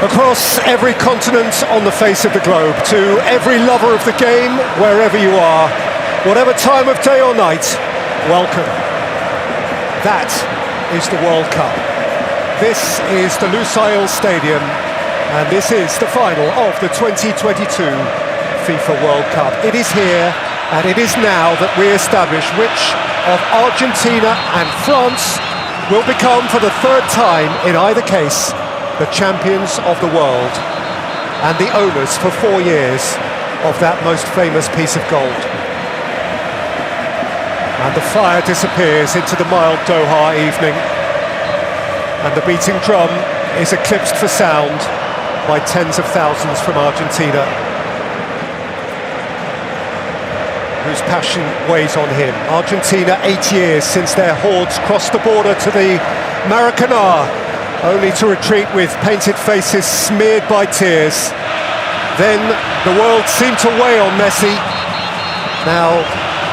Across every continent on the face of the globe, to every lover of the game, wherever you are, whatever time of day or night, welcome. That is the World Cup. This is the Lusail Stadium, and this is the final of the 2022 FIFA World Cup. It is here, and it is now that we establish which of Argentina and France will become, for the third time in either case, the champions of the world and the owners for 4 years of that most famous piece of gold. And the fire disappears into the mild Doha evening, and the beating drum is eclipsed for sound by tens of thousands from Argentina, whose passion weighs on him. Argentina, 8 years since their hordes crossed the border to the Maracanã, only to retreat with painted faces smeared by tears. Then the world seemed to weigh on Messi. Now,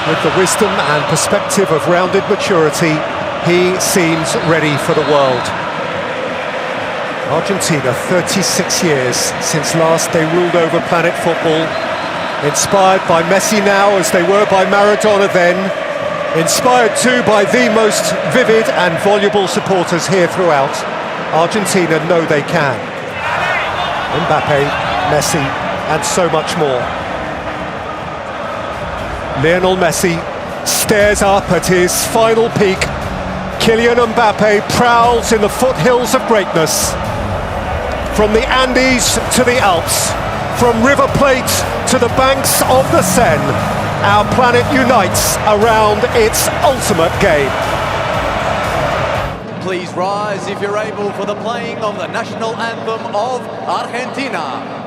with the wisdom and perspective of rounded maturity, he seems ready for the world. Argentina, 36 years since last they ruled over planet football. Inspired by Messi now, as they were by Maradona then. Inspired too by the most vivid and voluble supporters here throughout. Argentina know they can. Mbappe, Messi, and so much more. Lionel Messi stares up at his final peak. Kylian Mbappe prowls in the foothills of greatness. From the Andes to the Alps, from River Plate to the banks of the Seine, our planet unites around its ultimate game. Please rise if you're able for the playing of the national anthem of Argentina.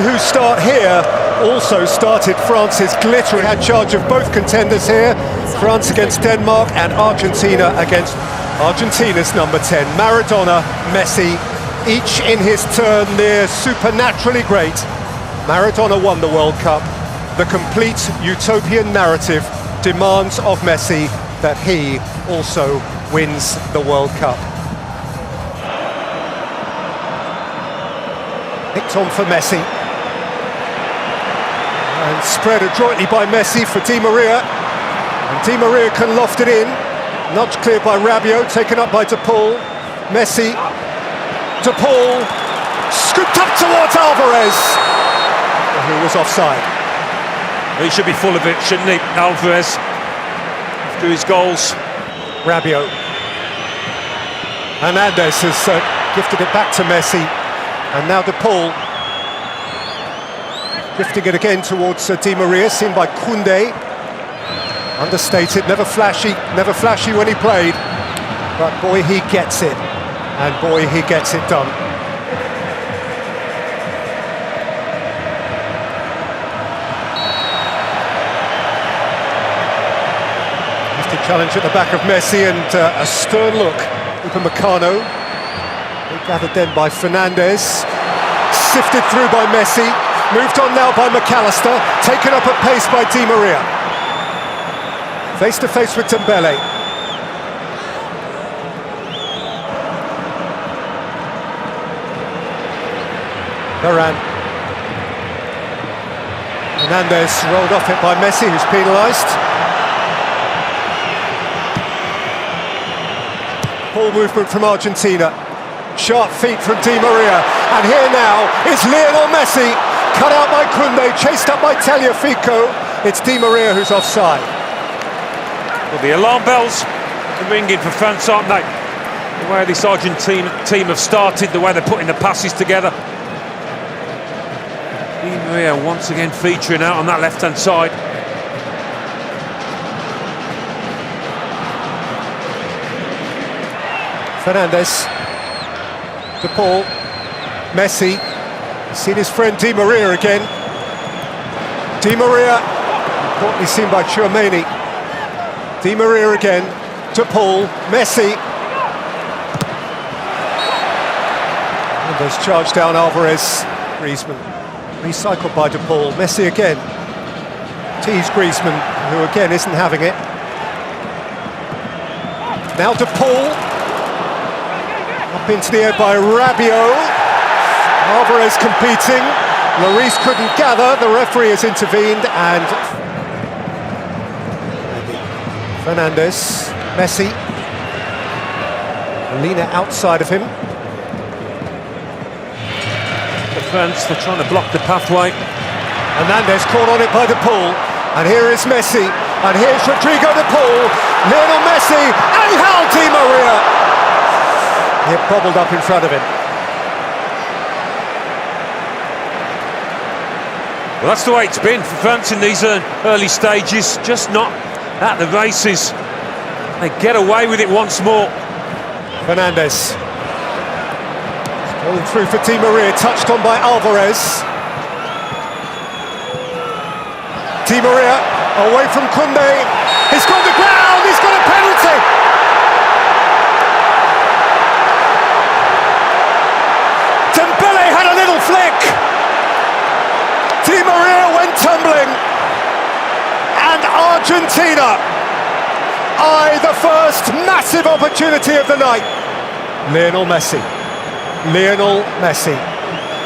Who start here also started France's glittering, had charge of both contenders here, France against Denmark and Argentina against Argentina's number 10, Maradona, Messi, each in his turn near supernaturally great. Maradona won the World Cup. The complete utopian narrative demands of Messi that he also wins the World Cup. Nicked on for Messi. And spread adroitly by Messi for Di Maria. And Di Maria can loft it in. Nudged clear by Rabiot, taken up by De Paul. Messi. De Paul. Scooped up towards Alvarez, who was offside. He should be full of it, shouldn't he, Alvarez? After his goals. Rabiot. Hernandez has gifted it back to Messi. And now De Paul. Drifting it again towards Di Maria, seen by Koundé. Understated, never flashy when he played. But boy, he gets it. And boy, he gets it done. Lifted challenge at the back of Messi, and a stern look. Upamecano. Gathered then by Fernandez. Sifted through by Messi. Moved on now by McAllister, taken up at pace by Di Maria. Face to face with Dembele. Varane. Hernandez rolled off it by Messi, who's penalised. Ball movement from Argentina. Sharp feet from Di Maria. And here now is Lionel Messi. Cut out by Koundé, chased up by Tagliafico. It's Di Maria who's offside. Well, the alarm bells are ringing for France, aren't they? The way this Argentina team have started, the way they're putting the passes together. Di Maria once again featuring out on that left-hand side. Fernandez. De Paul. Messi. Seen his friend Di Maria again. Di Maria, importantly seen by Tchouaméni. Di Maria again. De Paul. Messi. And there's charged down Alvarez. Griezmann. Recycled by De Paul. Messi again. Teased Griezmann, who again isn't having it. Now De Paul. Up into the air by Rabiot. Alvarez competing. Lloris couldn't gather. The referee has intervened and Fernandes, Messi. Lina outside of him. Defence, they're trying to block the pathway. Hernandez caught on it by De Paul. And here is Messi. And here's Rodrigo De Paul. Lionel Messi. Angel Di Maria. It bobbled up in front of him. Well, that's the way it's been for France in these early stages. Just not at the races. They get away with it once more. Fernandes. Going through for Di Maria, touched on by Alvarez. Di Maria away from Koundé. He's gone to ground, he's got a penalty. Dembele had a little flick. Di Maria went tumbling. And Argentina eye the first massive opportunity of the night. Lionel Messi. Lionel Messi.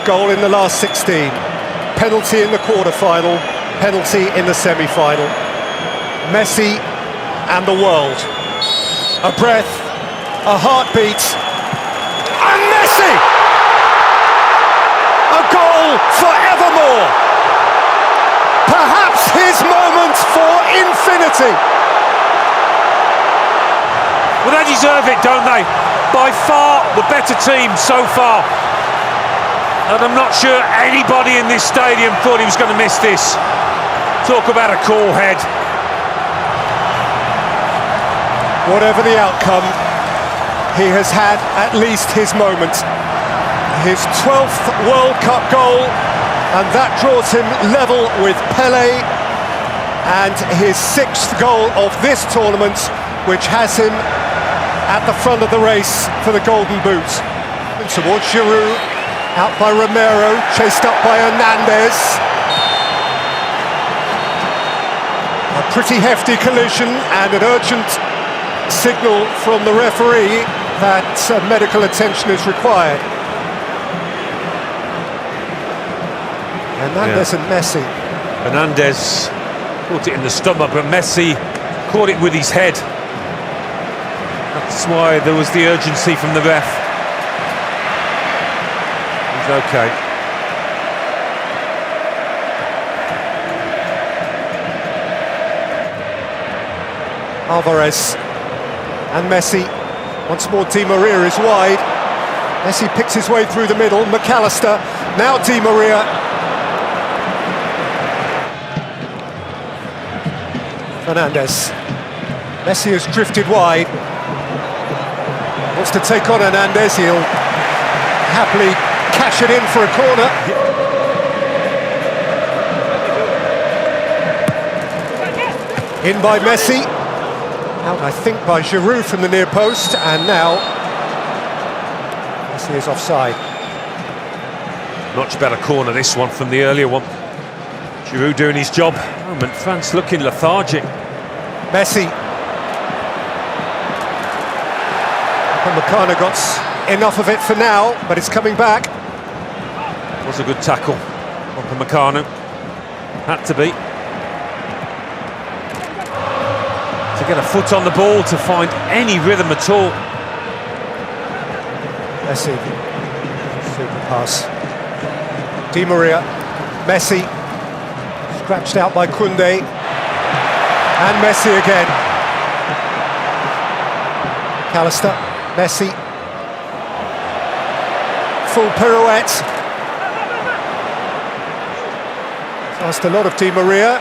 Goal in the last 16. Penalty in the quarter-final. Penalty in the semi-final. Messi and the world. A breath, a heartbeat, and Messi! A goal forevermore. Perhaps his moment for infinity. Well, they deserve it, don't they? By far the better team so far. And I'm not sure anybody in this stadium thought he was going to miss this. Talk about a cool head. Whatever the outcome, he has had at least his moment. His 12th World Cup goal, and that draws him level with Pelé, and his 6th goal of this tournament, which has him at the front of the race for the Golden Boot. And towards Giroud, out by Romero, chased up by Hernandez. A pretty hefty collision and an urgent signal from the referee that medical attention is required. Hernandez and Messi. Hernandez caught it in the stomach, but Messi caught it with his head. That's why there was the urgency from the ref. He's okay. Alvarez and Messi. Once more Di Maria is wide. Messi picks his way through the middle. McAllister, now Di Maria. Fernandes. Messi has drifted wide. Wants to take on Hernandez. He'll happily cash it in for a corner. In by Messi. Out, I think, by Giroud from the near post, and now Messi is offside. Much better corner, this one, from the earlier one. Giroud doing his job. Moment, France looking lethargic. Messi. Upamecano got enough of it for now, but it's coming back. Was a good tackle. Upamecano. Had to be. To get a foot on the ball, to find any rhythm at all. Messi. Super pass. Di Maria. Messi. Scratched out by Koundé. And Messi again. McAllister. Messi. Full pirouette. Asked a lot of Di Maria.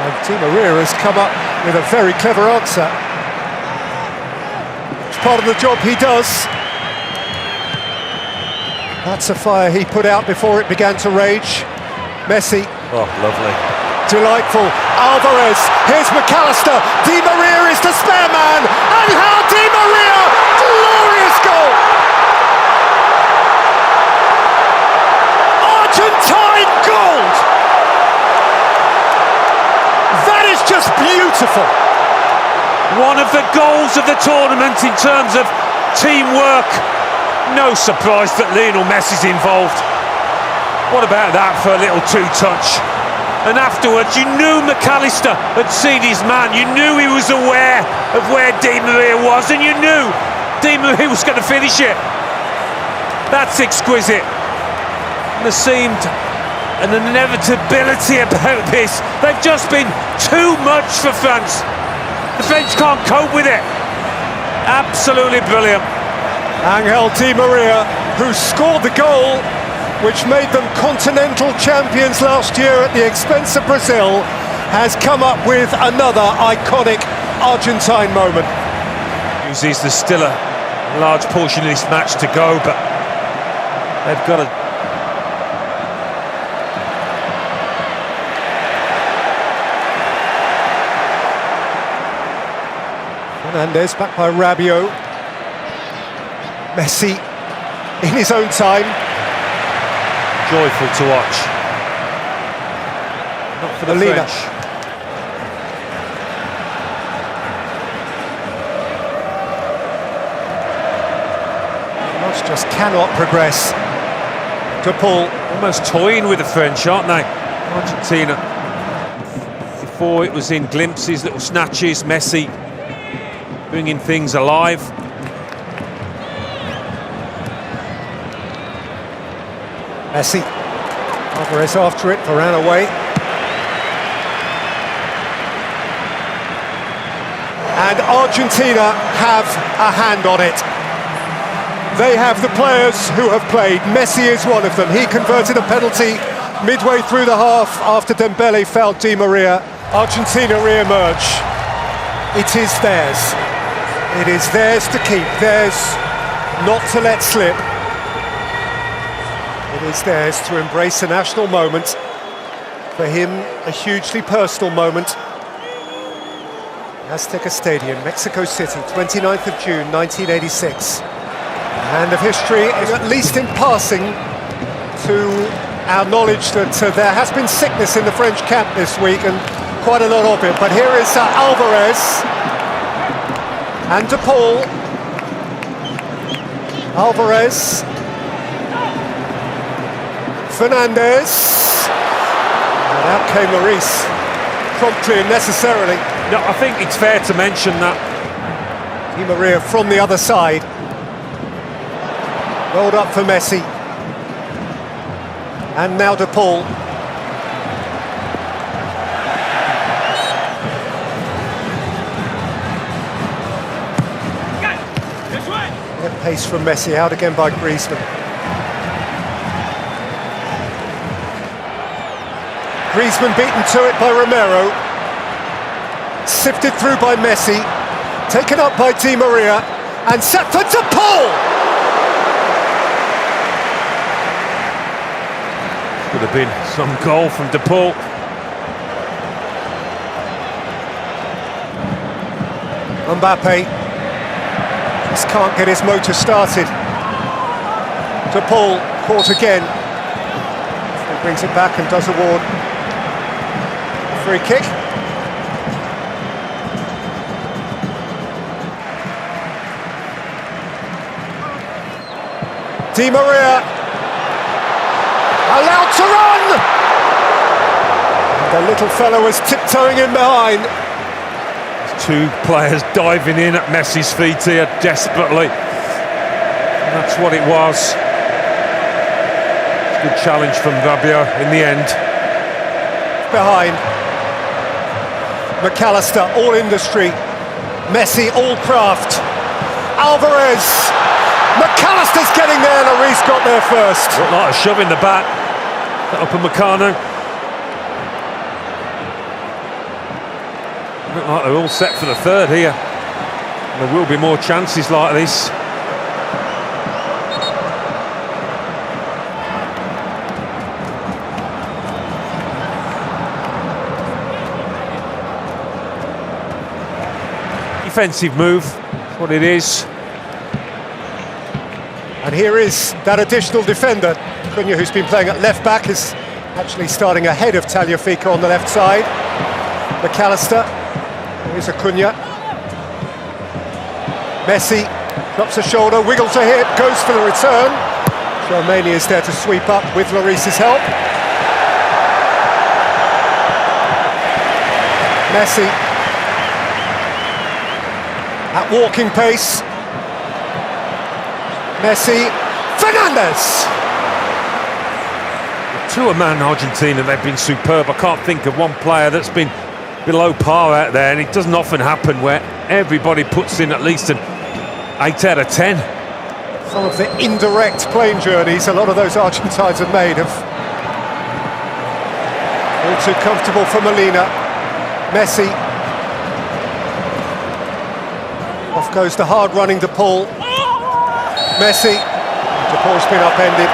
And Di Maria has come up with a very clever answer. It's part of the job he does. That's a fire he put out before it began to rage. Messi. Oh, lovely. Delightful. Alvarez. Here's McAllister. Di Maria is the spare man. Angel Di Maria. Glorious goal. Argentina beautiful. One of the goals of the tournament in terms of teamwork. No surprise that Lionel Messi's involved. What about that for a little two-touch? And afterwards, you knew McAllister had seen his man. You knew he was aware of where Di Maria was, and you knew Di Maria was going to finish it. That's exquisite. And there seemed an inevitability about this. They've just been too much for France. The French can't cope with it. Absolutely brilliant. Angel Di Maria, who scored the goal which made them continental champions last year at the expense of Brazil, has come up with another iconic Argentine moment. There's still a large portion of this match to go, but they've got to... Fernandez back by Rabiot. Messi in his own time. Joyful to watch. Not for the Molina. French. Just cannot progress. De Paul. Almost toying with the French, aren't they? Argentina. Before it was in glimpses, little snatches. Messi bringing things alive. Messi. Alvarez after it, Varane away. And Argentina have a hand on it. They have the players who have played. Messi is one of them. He converted a penalty midway through the half after Dembele fouled Di Maria. Argentina re-emerge. It is theirs. It is theirs to keep, theirs not to let slip. It is theirs to embrace a national moment. For him, a hugely personal moment. Azteca Stadium, Mexico City, 29th of June, 1986. A hand of history, at least in passing, to our knowledge that there has been sickness in the French camp this week, and quite a lot of it. But here is Alvarez and De Paul. Alvarez, Fernandez, and out came Lloris, promptly and necessarily. No, I think it's fair to mention that Di Maria from the other side. Rolled up for Messi. And now De Paul. Good pace from Messi, out again by Griezmann. Griezmann beaten to it by Romero. Sifted through by Messi. Taken up by Di Maria. And set for De Paul! Could have been some goal from De Paul. Mbappe just can't get his motor started. De Paul caught again. He brings it back and does award a free kick. Di Maria allowed to run! The little fellow was tiptoeing in behind. Two players diving in at Messi's feet here desperately. And that's what it was. Good challenge from Rabiot in the end. Behind. McAllister, all industry. Messi, all craft. Alvarez. McAllister's getting there, Lloris got there first. Looked like a shove in the back. Upamecano. Look like they're all set for the third here. And there will be more chances like this. Defensive move, that's what it is. And here is that additional defender. Cunha, who's been playing at left back, is actually starting ahead of Tagliafico on the left side. McAllister Here's Acuna. Messi drops a shoulder, wiggles a hip, goes for the return. Romania is there to sweep up with Lloris's help. Messi at walking pace. Messi, Fernandes. To a man, Argentina, they've been superb. I can't think of one player that's been below par out there, and it doesn't often happen where everybody puts in at least an 8 out of 10. Some of the indirect playing journeys a lot of those Argentines have made have all too comfortable for Molina. Messi. Off goes the hard running De Paul. Messi. De Paul's been upended.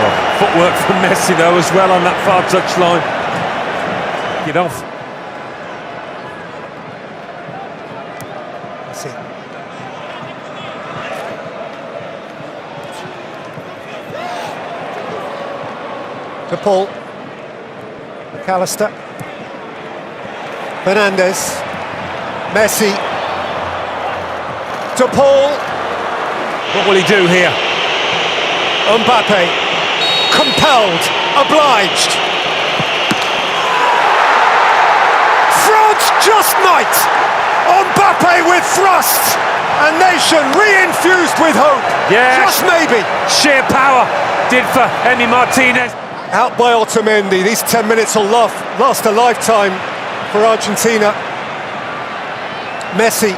Oh, footwork from Messi though as well on that far touchline. Get off. Messi. De Paul. McAllister. Fernandes. Messi. De Paul. What will he do here? Mbappe. Compelled, obliged. France just might. Mbappe with thrust. A nation re-infused with hope. Yeah, just maybe. Sheer power did for Emi Martinez. Out by Otamendi. These 10 minutes will last a lifetime for Argentina. Messi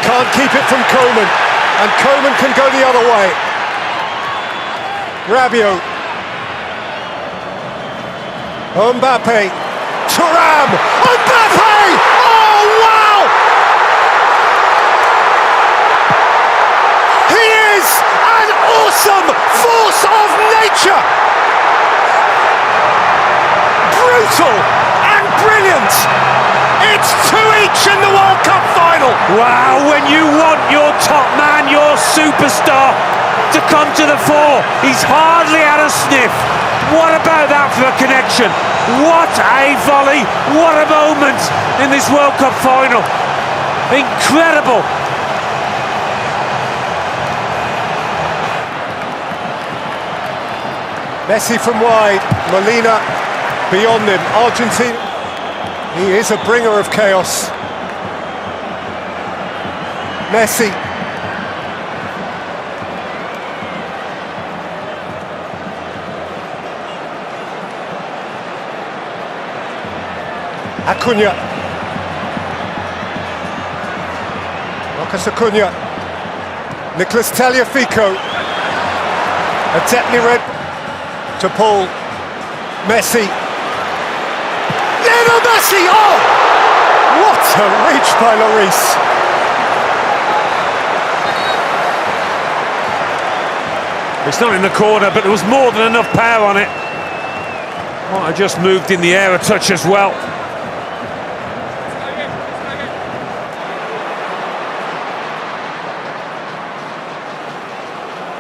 can't keep it from Koeman, and Koeman can go the other way. Rabiot. Mbappe. Thuram. Mbappe! Oh, wow! He is an awesome force of nature! Brutal and brilliant! It's 2 each in the World Cup final! Wow, when you want your top man, your superstar, to come to the fore, he's hardly had a sniff. What about that for a connection? What a volley, what a moment in this World Cup final. Incredible. Messi from wide, Molina beyond him. Argentina, he is a bringer of chaos. Messi. Acuna. Marcus Acuna. Nicolas Tagliafico. Adeptly read to Paul. Messi. Lionel Messi! Oh! What a reach by Lloris. It's not in the corner, but there was more than enough power on it. Might have just moved in the air a touch as well.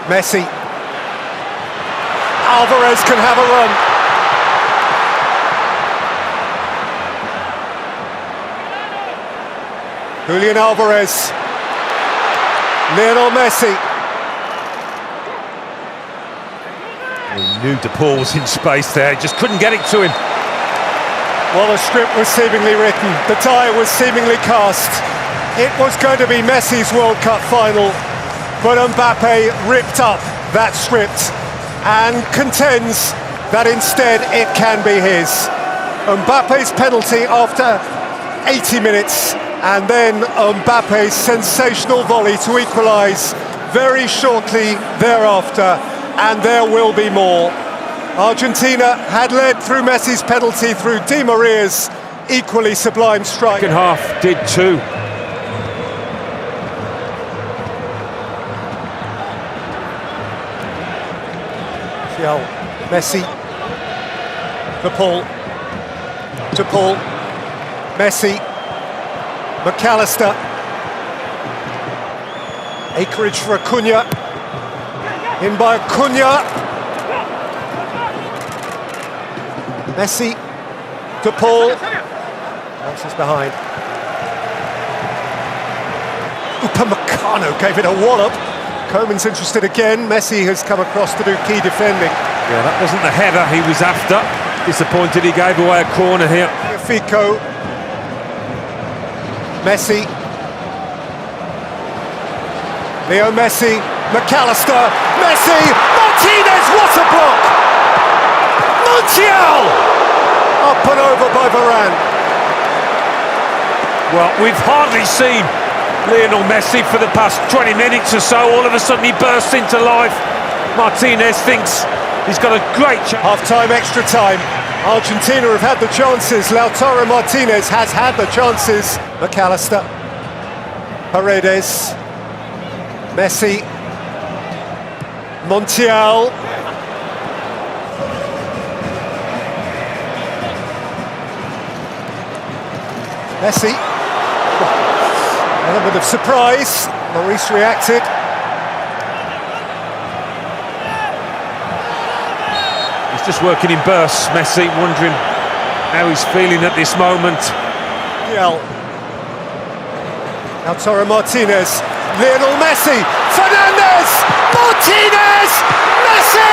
Messi. Alvarez can have a run. Julian Alvarez. Lionel Messi. He knew De Paul was in space there, just couldn't get it to him. Well, the script was seemingly written. The die was seemingly cast. It was going to be Messi's World Cup final. But Mbappe ripped up that script and contends that instead it can be his. Mbappe's penalty after 80 minutes, and then Mbappe's sensational volley to equalise very shortly thereafter, and there will be more. Argentina had led through Messi's penalty, through Di Maria's equally sublime strike. Second half did too. Messi. De Paul. De Paul. Messi. McAllister. Acreage for Acuna. In by Acuna. Messi. De Paul. Bounces behind. Upamecano gave it a wallop. Koeman's interested again. Messi has come across to do key defending. Yeah, that wasn't the header he was after. Disappointed he gave away a corner here. Fico. Messi. Leo Messi. McAllister. Messi. Martinez, what a block! Montiel! Up and over by Varane. Well, we've hardly seen Lionel Messi for the past 20 minutes or so. All of a sudden he bursts into life. Martinez thinks he's got a great chance. Half-time, extra time. Argentina have had the chances. Lautaro Martinez has had the chances. McAllister. Paredes. Messi. Montiel. Messi. Element of surprise. Maurice reacted. He's just working in bursts, Messi, wondering how he's feeling at this moment. Lautaro Martinez. Lionel Messi. Fernandez. Martinez. Messi!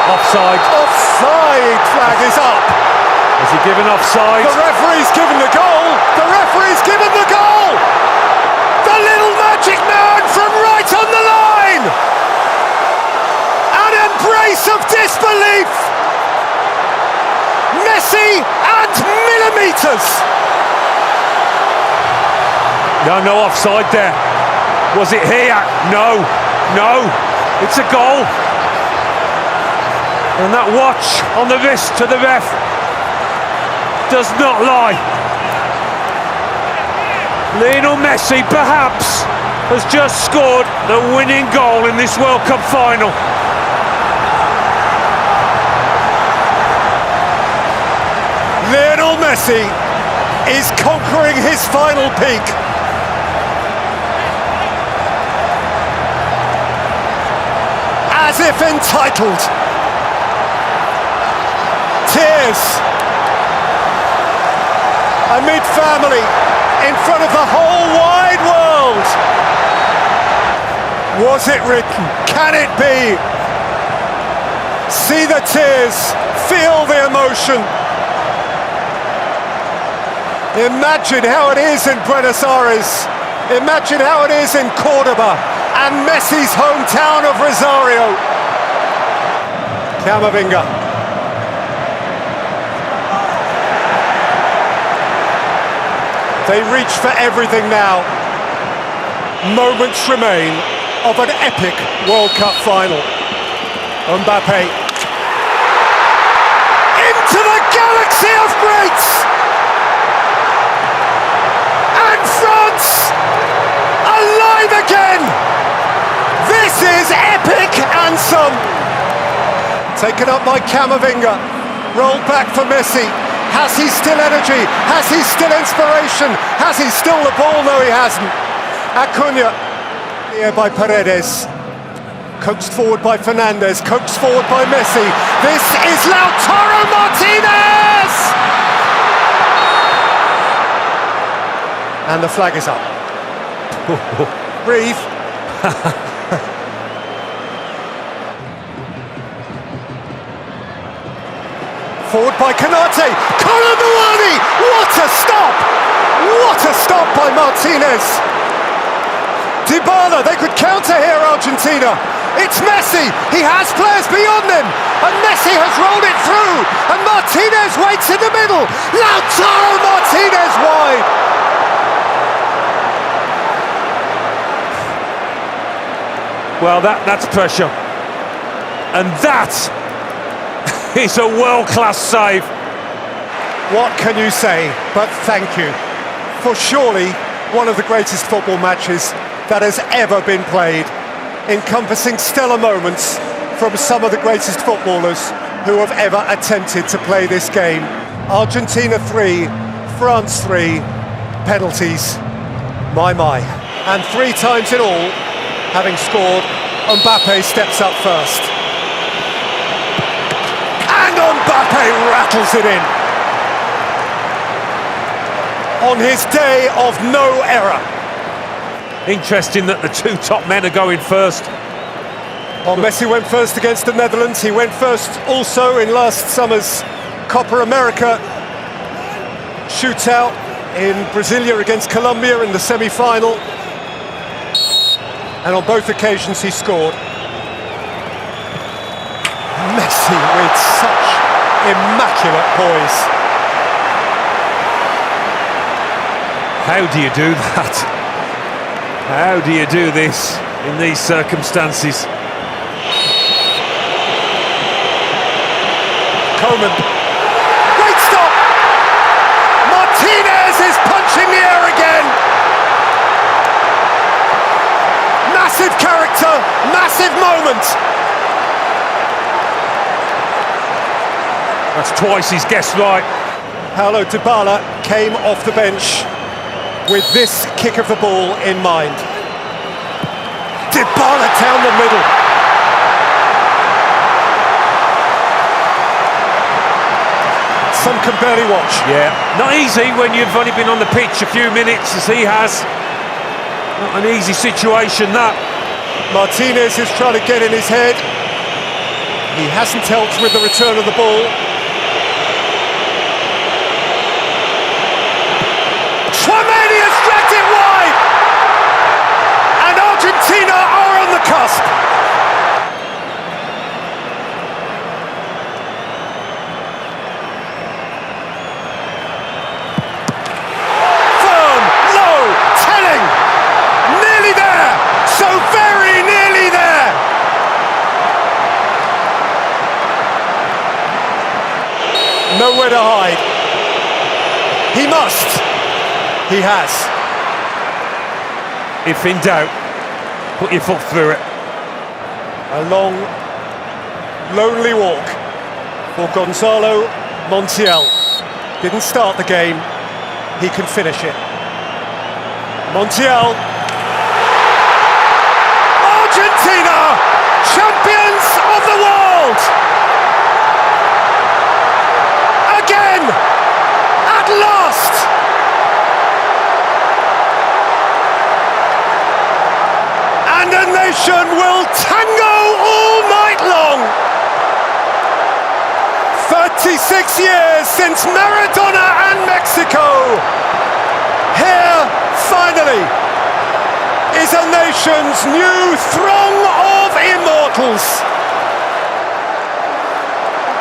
Offside. Offside flag is up. Has he given offside? The referee's given the goal. The referee's given the goal. The little magic man from right on the line. An embrace of disbelief. Messi and millimetres. No offside there. Was it here? No. It's a goal. And that watch on the wrist to the ref does not lie. Lionel Messi perhaps has just scored the winning goal in this World Cup final. Lionel Messi is conquering his final peak. As if entitled. Tears amid family in front of the whole wide world. Was it written? Can it be? See the tears, feel the emotion. Imagine how it is in Buenos Aires. Imagine how it is in Cordoba and Messi's hometown of Rosario. Camavinga. They reach for everything now. Moments remain of an epic World Cup final. Mbappe. Into the galaxy of greats! And France alive again! This is epic and some. Taken up by Camavinga. Rolled back for Messi. Has he still energy? Has he still inspiration? Has he still the ball? No, he hasn't. Acuna, here by Paredes. Coaxed forward by Fernandez. Coaxed forward by Messi. This is Lautaro Martinez! And the flag is up. Breathe. Forward by Canate, Colomboani, what a stop! What a stop by Martinez! Dybala, they could counter here, Argentina. It's Messi, he has players beyond him, and Messi has rolled it through, and Martinez waits in the middle. Lautaro Martinez wide. Well, that's pressure. And that is a world-class save. What can you say but thank you for surely one of the greatest football matches that has ever been played, encompassing stellar moments from some of the greatest footballers who have ever attempted to play this game. Argentina 3, France 3, penalties, my. And 3 times in all, having scored, Mbappe steps up first. And Mbappe rattles it in. On his day of no error. Interesting that the two top men are going first. Well, Messi went first against the Netherlands. He went first also in last summer's Copa America shootout in Brasilia against Colombia in the semi-final. And on both occasions he scored. Messi with such immaculate poise. How do you do that? How do you do this in these circumstances? Coman. Great stop! Martinez is punching the air again! Massive character, massive moment! That's twice he's guessed right. Paulo Dybala came off the bench with this kick of the ball in mind. Dybala down the middle. Some can barely watch. Yeah, not easy when you've only been on the pitch a few minutes as he has. Not an easy situation, that. Martinez is trying to get in his head. He hasn't helped with the return of the ball. Tchouameni has dragged it wide! And Argentina are on the cusp. Firm, low, telling. Nearly there. So very nearly there. Nowhere to hide. He must. He has. If in doubt, put your foot through it. A long, lonely walk for Gonzalo Montiel. Didn't start the game, he can finish it. Montiel. Argentina, champions of the world! Again, at last! And a nation will tango all night long. 36 years since Maradona and Mexico. Here, finally, is a nation's new throng of immortals.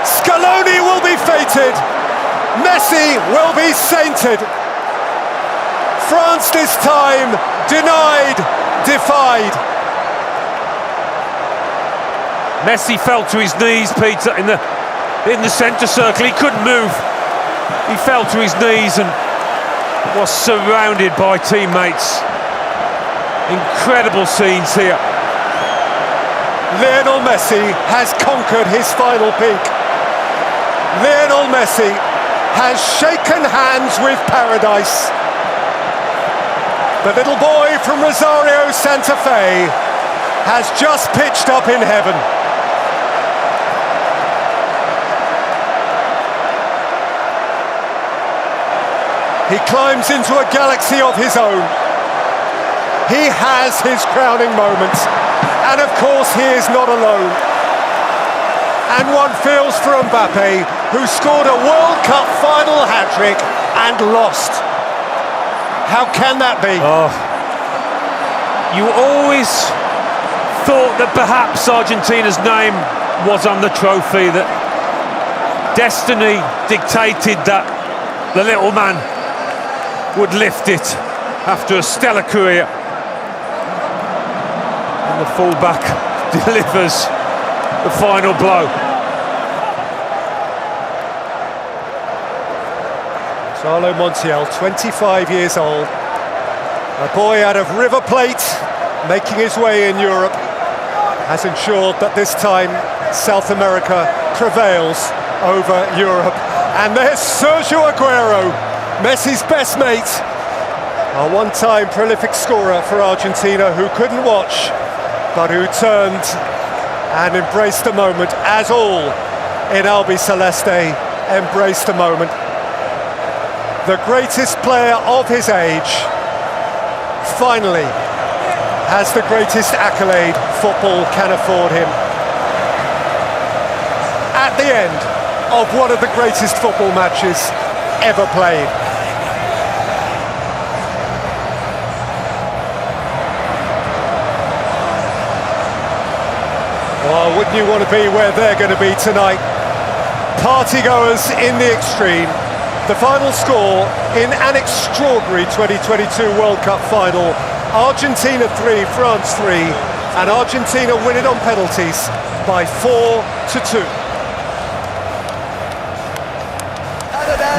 Scaloni will be fated. Messi will be sainted. France this time denied, defied. Messi fell to his knees, Peter, in the centre circle. He couldn't move. He fell to his knees and was surrounded by teammates. Incredible scenes here. Lionel Messi has conquered his final peak. Lionel Messi has shaken hands with paradise. The little boy from Rosario, Santa Fe, has just pitched up in heaven. He climbs into a galaxy of his own. He has his crowning moment. And of course he is not alone. And one feels for Mbappe, who scored a World Cup final hat-trick and lost. How can that be? Oh. You always thought that perhaps Argentina's name was on the trophy, that destiny dictated that the little man would lift it after a stellar career. And the fullback delivers the final blow. Gonzalo Montiel, 25 years old, a boy out of River Plate, making his way in Europe, has ensured that this time South America prevails over Europe. And there's Sergio Aguero, Messi's best mate, a one-time prolific scorer for Argentina who couldn't watch, but who turned and embraced the moment, as all in Albi Celeste embraced the moment. The greatest player of his age finally has the greatest accolade football can afford him. At the end of one of the greatest football matches ever played. Oh, wouldn't you want to be where they're going to be tonight? Partygoers in the extreme. The final score in an extraordinary 2022 World Cup final. Argentina 3, France 3, and Argentina win it on penalties by 4-2.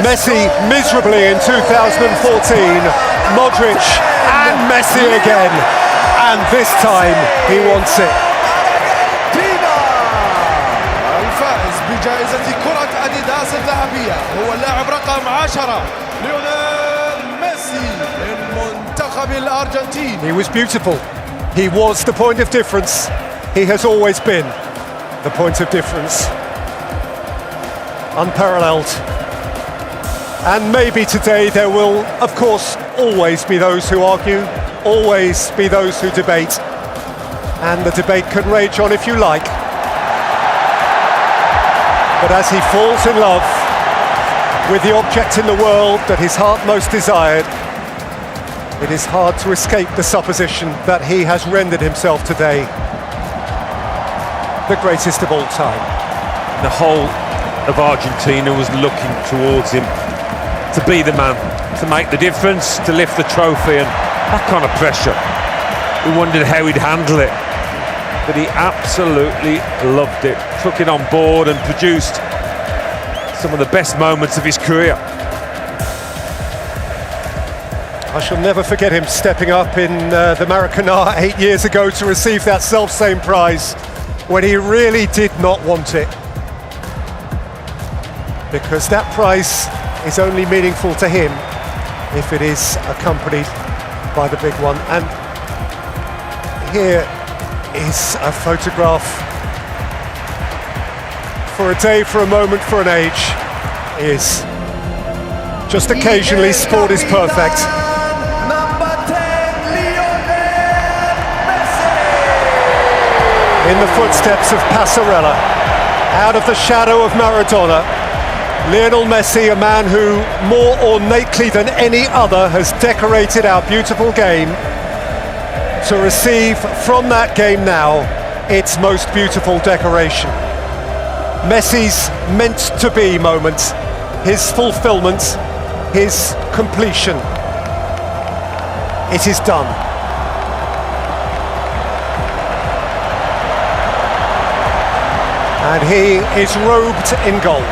Messi miserably in 2014, Modric and Messi again, and this time he wants it. الفائز بجائزة كرة أديداس الذهبية هو اللاعب رقم 10 ليونيل ميسي من منتخب الأرجنتين. He was beautiful. He was the point of difference. He has always been the point of difference. Unparalleled. And maybe today there will, of course, always be those who argue, always be those who debate. And the debate can rage on if you like. But as he falls in love with the object in the world that his heart most desired, it is hard to escape the supposition that he has rendered himself today the greatest of all time. The whole of Argentina was looking towards him to be the man, to make the difference, to lift the trophy, and that kind of pressure. We wondered how he'd handle it, but he absolutely loved it, took it on board and produced some of the best moments of his career. I shall never forget him stepping up in the Maracanã 8 years ago to receive that self-same prize when he really did not want it. Because that prize is only meaningful to him if it is accompanied by the big one. And here is a photograph. For a day, for a moment, for an age is just occasionally sport is perfect. In the footsteps of Passarella, out of the shadow of Maradona, Lionel Messi, a man who more ornately than any other has decorated our beautiful game, to receive from that game now its most beautiful decoration. Messi's meant-to-be moment, his fulfillment, his completion. It is done. And he is robed in gold.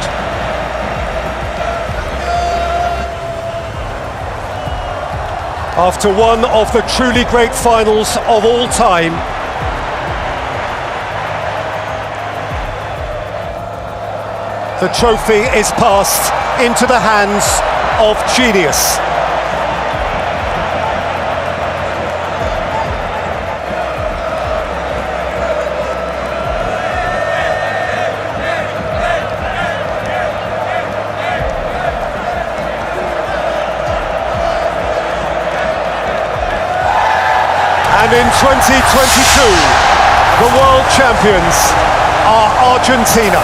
After one of the truly great finals of all time, the trophy is passed into the hands of genius. And in 2022, the world champions are Argentina.